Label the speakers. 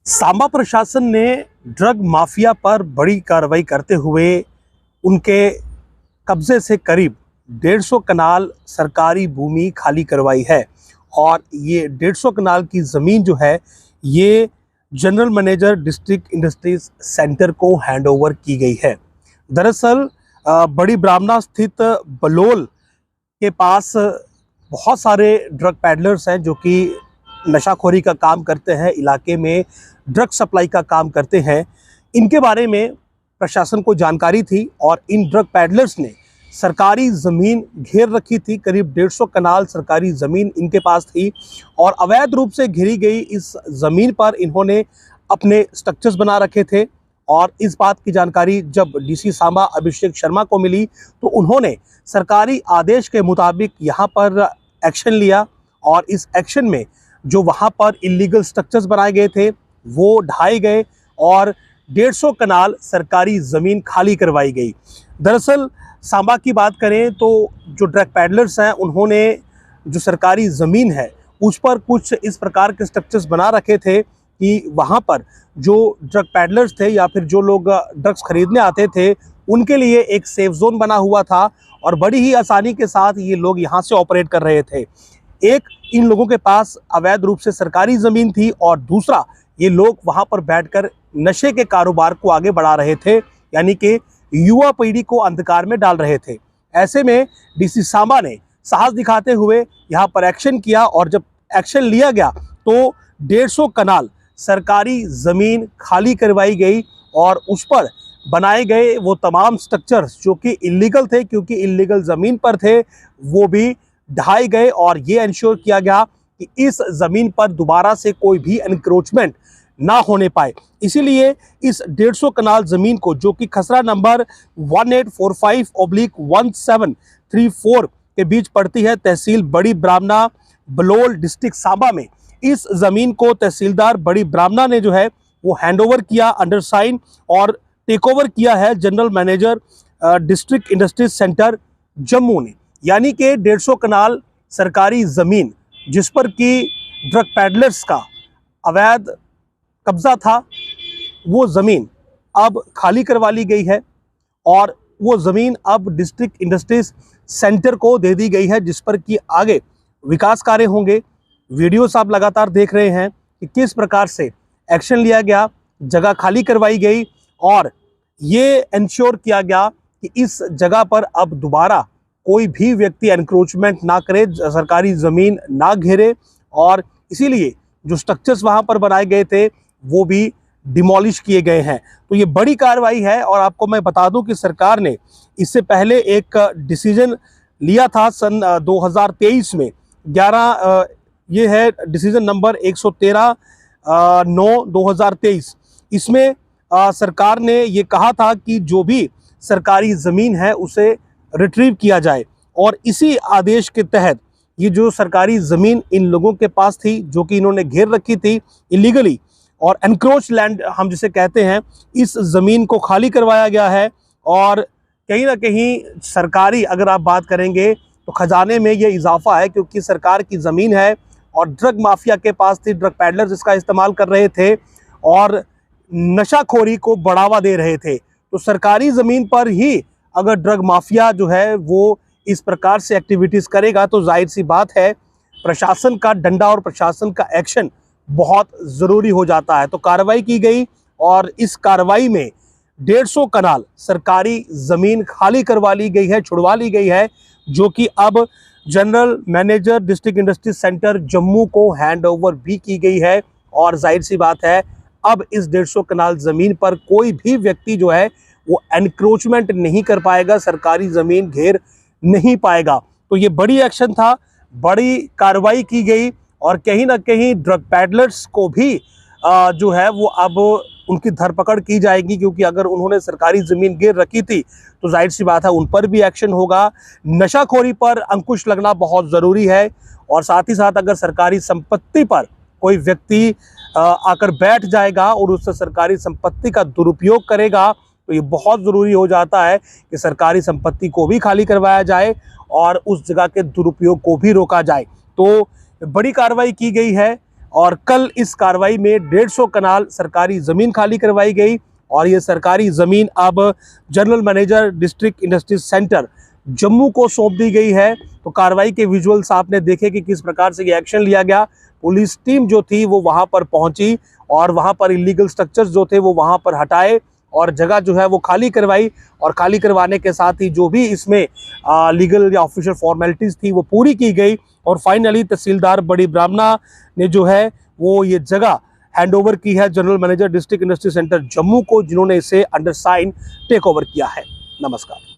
Speaker 1: सांबा प्रशासन ने drug mafia पर बड़ी कार्रवाई करते हुए उनके कब्जे से करीब 150 कनाल सरकारी भूमि खाली करवाई है। और ये 150 कनाल की ज़मीन जो है ये general manager district industries centre को हैंडओवर की गई है। दरअसल बड़ी ब्राह्मणा स्थित बलोल के पास बहुत सारे ड्रग पैडलर्स हैं जो कि नशाखोरी का काम करते हैं, इलाके में ड्रग सप्लाई का काम करते हैं। इनके बारे में प्रशासन को जानकारी थी और इन ड्रग पैडलर्स ने सरकारी ज़मीन घेर रखी थी। करीब 150 कनाल सरकारी ज़मीन इनके पास थी और अवैध रूप से घिरी गई इस ज़मीन पर इन्होंने अपने स्ट्रक्चर्स बना रखे थे। और इस बात की जानकारी जब डीसी सांबा अभिषेक शर्मा को मिली तो उन्होंने सरकारी आदेश के मुताबिक यहाँ पर एक्शन लिया और इस एक्शन में जो वहाँ पर इलीगल स्ट्रक्चर्स बनाए गए थे वो ढाए गए और 150 कनाल सरकारी ज़मीन खाली करवाई गई। दरअसल सांबा की बात करें तो जो ड्रग पैडलर्स हैं उन्होंने जो सरकारी ज़मीन है उस पर कुछ इस प्रकार के स्ट्रक्चर्स बना रखे थे कि वहाँ पर जो ड्रग पैडलर्स थे या फिर जो लोग ड्रग्स खरीदने आते थे उनके लिए एक सेफ जोन बना हुआ था और बड़ी ही आसानी के साथ ये लोग यहाँ से ऑपरेट कर रहे थे। एक, इन लोगों के पास अवैध रूप से सरकारी ज़मीन थी और दूसरा, ये लोग वहाँ पर बैठकर नशे के कारोबार को आगे बढ़ा रहे थे, यानी कि युवा पीढ़ी को अंधकार में डाल रहे थे। ऐसे में डीसी सांबा ने साहस दिखाते हुए यहाँ पर एक्शन किया और जब एक्शन लिया गया तो 150 कनाल सरकारी ज़मीन खाली करवाई गई और उस पर बनाए गए वो तमाम स्ट्रक्चर्स जो कि इलीगल थे, क्योंकि इलीगल ज़मीन पर थे, वो भी ढाए गए और ये इंश्योर किया गया कि इस ज़मीन पर दोबारा से कोई भी एनक्रोचमेंट ना होने पाए। इसीलिए इस 150 कनाल ज़मीन को जो कि खसरा नंबर 1845/1734 के बीच पड़ती है, तहसील बड़ी ब्राह्मणा बलोल डिस्ट्रिक्ट सांबा में, इस ज़मीन को तहसीलदार बड़ी ब्राह्मणा ने जो है वो हैंडओवर किया अंडर साइन और टेक ओवर किया है general manager district industries centre Jammu ने। यानी कि 150 कनाल सरकारी ज़मीन जिस पर कि ड्रग पैडलर्स का अवैध कब्जा था, वो ज़मीन अब खाली करवा ली गई है और वो ज़मीन अब डिस्ट्रिक्ट इंडस्ट्रीज सेंटर को दे दी गई है, जिस पर कि आगे विकास कार्य होंगे। वीडियोस आप लगातार देख रहे हैं कि किस प्रकार से एक्शन लिया गया, जगह खाली करवाई गई और ये इंश्योर किया गया कि इस जगह पर अब दोबारा कोई भी व्यक्ति एनक्रोचमेंट ना करे, सरकारी ज़मीन ना घेरे और इसीलिए जो स्ट्रक्चर्स वहाँ पर बनाए गए थे वो भी डिमोलिश किए गए हैं। तो ये बड़ी कार्रवाई है और आपको मैं बता दूं कि सरकार ने इससे पहले एक डिसीजन लिया था सन 2023 में 11 ये है डिसीजन नंबर 113/9/2023। इसमें सरकार ने ये कहा था कि जो भी सरकारी ज़मीन है उसे रिट्रीव किया जाए और इसी आदेश के तहत ये जो सरकारी ज़मीन इन लोगों के पास थी जो कि इन्होंने घेर रखी थी इलीगली और एनक्रोच लैंड हम जिसे कहते हैं, इस ज़मीन को खाली करवाया गया है। और कहीं ना कहीं सरकारी अगर आप बात करेंगे तो खजाने में ये इजाफा है, क्योंकि सरकार की ज़मीन है और ड्रग माफिया के पास थी, ड्रग पैडलर्स इसका इस्तेमाल कर रहे थे और नशाखोरी को बढ़ावा दे रहे थे। तो सरकारी ज़मीन पर ही अगर ड्रग माफिया जो है वो इस प्रकार से एक्टिविटीज़ करेगा तो जाहिर सी बात है प्रशासन का डंडा और प्रशासन का एक्शन बहुत ज़रूरी हो जाता है। तो कार्रवाई की गई और इस कार्रवाई में 150 कनाल सरकारी ज़मीन खाली करवा ली गई है, छुड़वा ली गई है, जो कि अब general manager district industries centre Jammu को हैंड ओवर भी की गई है। और जाहिर सी बात है अब इस 150 कनाल ज़मीन पर कोई भी व्यक्ति जो है वो एनक्रोचमेंट नहीं कर पाएगा, सरकारी ज़मीन घेर नहीं पाएगा। तो ये बड़ी एक्शन था, बड़ी कार्रवाई की गई और कहीं ना कहीं ड्रग पैडलर्स को भी जो है वो अब उनकी धरपकड़ की जाएगी, क्योंकि अगर उन्होंने सरकारी ज़मीन घेर रखी थी तो जाहिर सी बात है उन पर भी एक्शन होगा। नशाखोरी पर अंकुश लगना बहुत ज़रूरी है और साथ ही साथ अगर सरकारी संपत्ति पर कोई व्यक्ति आकर बैठ जाएगा और उससे सरकारी संपत्ति का दुरुपयोग करेगा तो ये बहुत ज़रूरी हो जाता है कि सरकारी संपत्ति को भी खाली करवाया जाए और उस जगह के दुरुपयोग को भी रोका जाए। तो बड़ी कार्रवाई की गई है और कल इस कार्रवाई में 150 कनाल सरकारी जमीन खाली करवाई गई और ये सरकारी जमीन अब general manager district industries centre Jammu को सौंप दी गई है। तो कार्रवाई के विजुअल्स आपने देखे कि किस प्रकार से ये एक्शन लिया गया। पुलिस टीम जो थी वो वहां पर पहुंची और वहां पर इलीगल स्ट्रक्चर्स जो थे वो वहां पर हटाए और जगह जो है वो खाली करवाई और खाली करवाने के साथ ही जो भी इसमें लीगल या ऑफिशियल फॉर्मेलिटीज थी वो पूरी की गई और फाइनली तहसीलदार बड़ी ब्राह्मणा ने जो है वो ये जगह हैंडओवर की है general manager district industry centre Jammu को, जिन्होंने इसे अंडर साइन टेक ओवर किया है। नमस्कार।